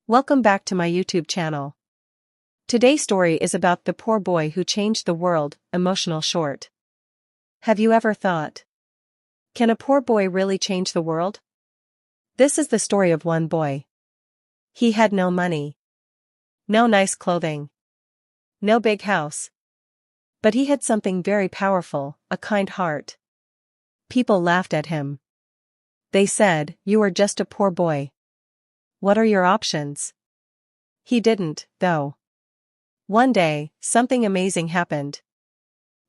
Welcome back to my YouTube channel. Today's story is about the poor boy who changed the world, emotional short. Have you ever thought, can a poor boy really change the world? This is the story of one boy. He had no money, no nice clothing, no big house. But he had something very powerful, a kind heart. People laughed at him. They said, "You are just a poor boy. What are your options?" He didn't, though. One day, something amazing happened.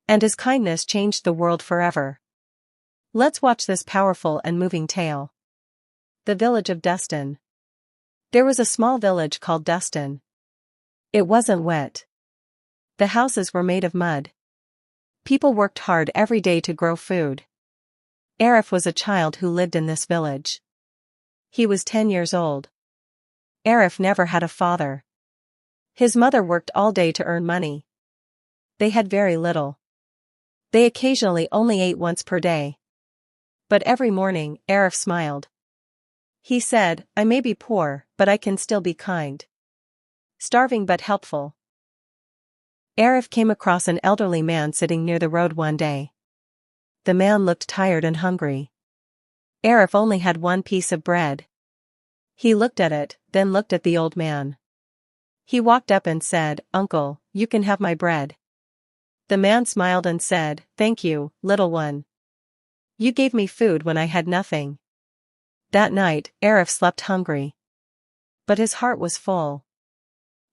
And his kindness changed the world forever. Let's watch this powerful and moving tale. The village of Dustin. There was a small village called Dustin. It wasn't wet. The houses were made of mud. People worked hard every day to grow food. Arif was a child who lived in this village. He was 10 years old. Arif never had a father. His mother worked all day to earn money. They had very little. They occasionally only ate once per day. But every morning, Arif smiled. He said, "I may be poor, but I can still be kind. Starving but helpful." Arif came across an elderly man sitting near the road one day. The man looked tired and hungry. Arif only had one piece of bread. He looked at it, then looked at the old man. He walked up and said, "Uncle, you can have my bread." The man smiled and said, "Thank you, little one. You gave me food when I had nothing." That night, Arif slept hungry. But his heart was full.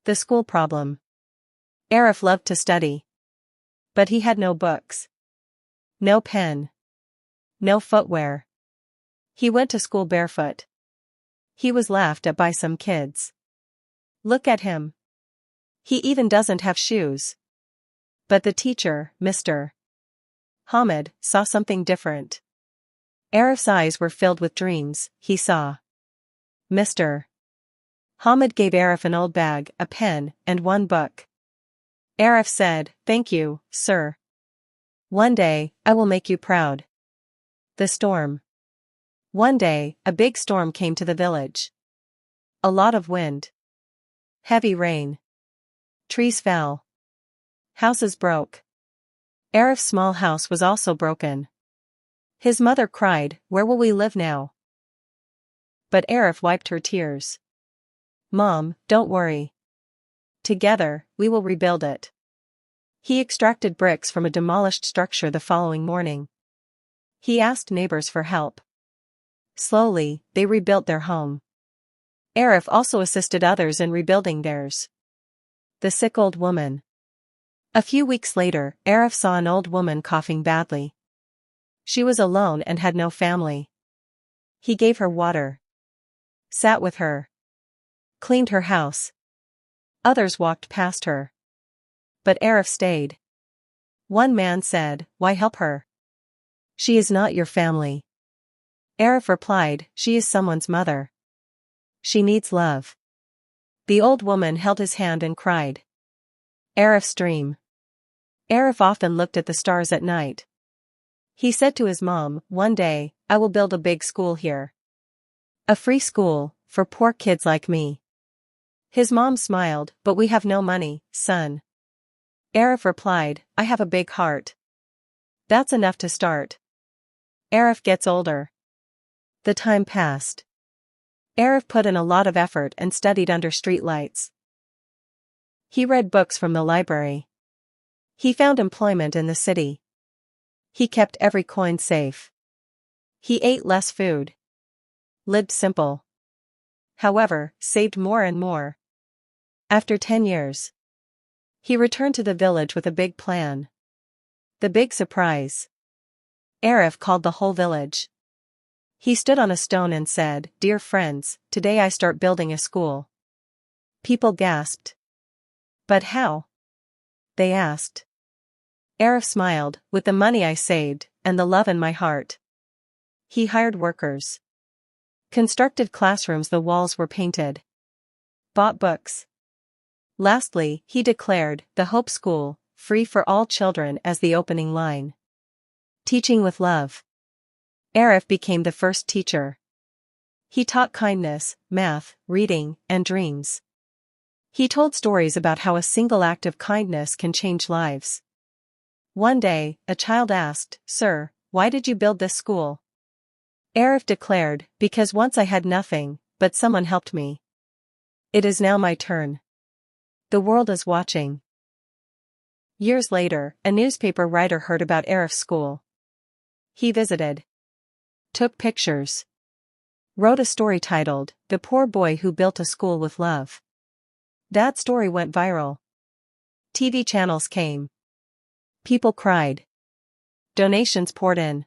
The school problem. Arif loved to study. But he had no books. No pen. No footwear. He went to school barefoot. He was laughed at by some kids. "Look at him. He even doesn't have shoes." But the teacher, Mr. Hamid, saw something different. Arif's eyes were filled with dreams. He saw. Mr. Hamid gave Arif an old bag, a pen, and one book. Arif said, "Thank you, sir. One day, I will make you proud." The storm. One day, a big storm came to the village. A lot of wind. Heavy rain. Trees fell. Houses broke. Arif's small house was also broken. His mother cried, "Where will we live now?" But Arif wiped her tears. "Mom, don't worry. Together, we will rebuild it." He extracted bricks from a demolished structure the following morning. He asked neighbors for help. Slowly, they rebuilt their home. Arif also assisted others in rebuilding theirs. The sick old woman. A few weeks later, Arif saw an old woman coughing badly. She was alone and had no family. He gave her water. Sat with her. Cleaned her house. Others walked past her. But Arif stayed. One man said, "Why help her? She is not your family." Arif replied, "She is someone's mother. She needs love." The old woman held his hand and cried. Arif's dream. Arif often looked at the stars at night. He said to his mom, "One day, I will build a big school here. A free school, for poor kids like me." His mom smiled, "But we have no money, son." Arif replied, "I have a big heart. That's enough to start." Arif gets older. The time passed. Arif put in a lot of effort and studied under street lights. He read books from the library. He found employment in the city. He kept every coin safe. He ate less food. Lived simple. However, saved more and more. After 10 years, he returned to the village with a big plan. The big surprise. Arif called the whole village. He stood on a stone and said, "Dear friends, today I start building a school." People gasped. "But how?" they asked. Arif smiled, "With the money I saved, and the love in my heart." He hired workers. Constructed classrooms, the walls were painted. Bought books. Lastly, he declared, "The Hope School, free for all children," as the opening line. Teaching with love. Arif became the first teacher. He taught kindness, math, reading, and dreams. He told stories about how a single act of kindness can change lives. One day, a child asked, "Sir, why did you build this school?" Arif declared, "Because once I had nothing, but someone helped me. It is now my turn. The world is watching." Years later, a newspaper writer heard about Arif's school. He visited, took pictures, wrote a story titled, "The Poor Boy Who Built a School with Love." That story went viral. TV channels came. People cried. Donations poured in.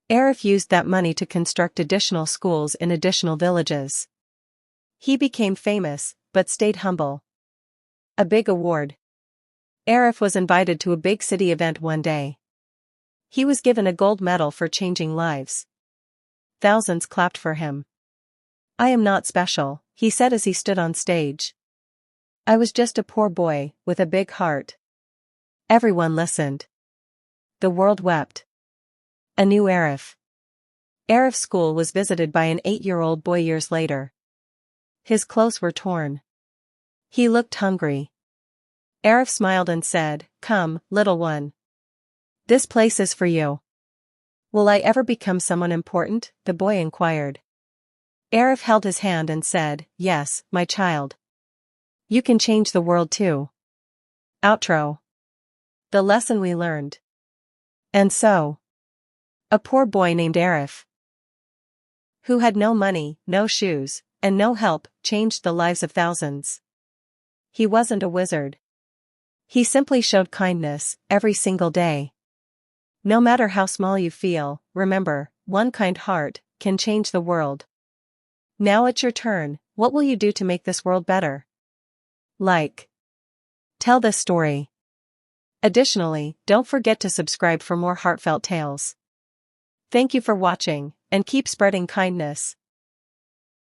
Arif used that money to construct additional schools in additional villages. He became famous, but stayed humble. A big award. Arif was invited to a big city event one day. He was given a gold medal for changing lives. Thousands clapped for him. "I am not special," he said as he stood on stage. "I was just a poor boy, with a big heart." Everyone listened. The world wept. A new Arif. Arif's school was visited by an 8-year-old boy years later. His clothes were torn. He looked hungry. Arif smiled and said, "Come, little one. This place is for you." "Will I ever become someone important?" the boy inquired. Arif held his hand and said, "Yes, my child. You can change the world too." Outro. The lesson we learned. And so, a poor boy named Arif, who had no money, no shoes, and no help, changed the lives of thousands. He wasn't a wizard. He simply showed kindness, every single day. No matter how small you feel, remember, one kind heart can change the world. Now it's your turn. What will you do to make this world better? Like. Tell this story. Additionally, don't forget to subscribe for more heartfelt tales. Thank you for watching, and keep spreading kindness.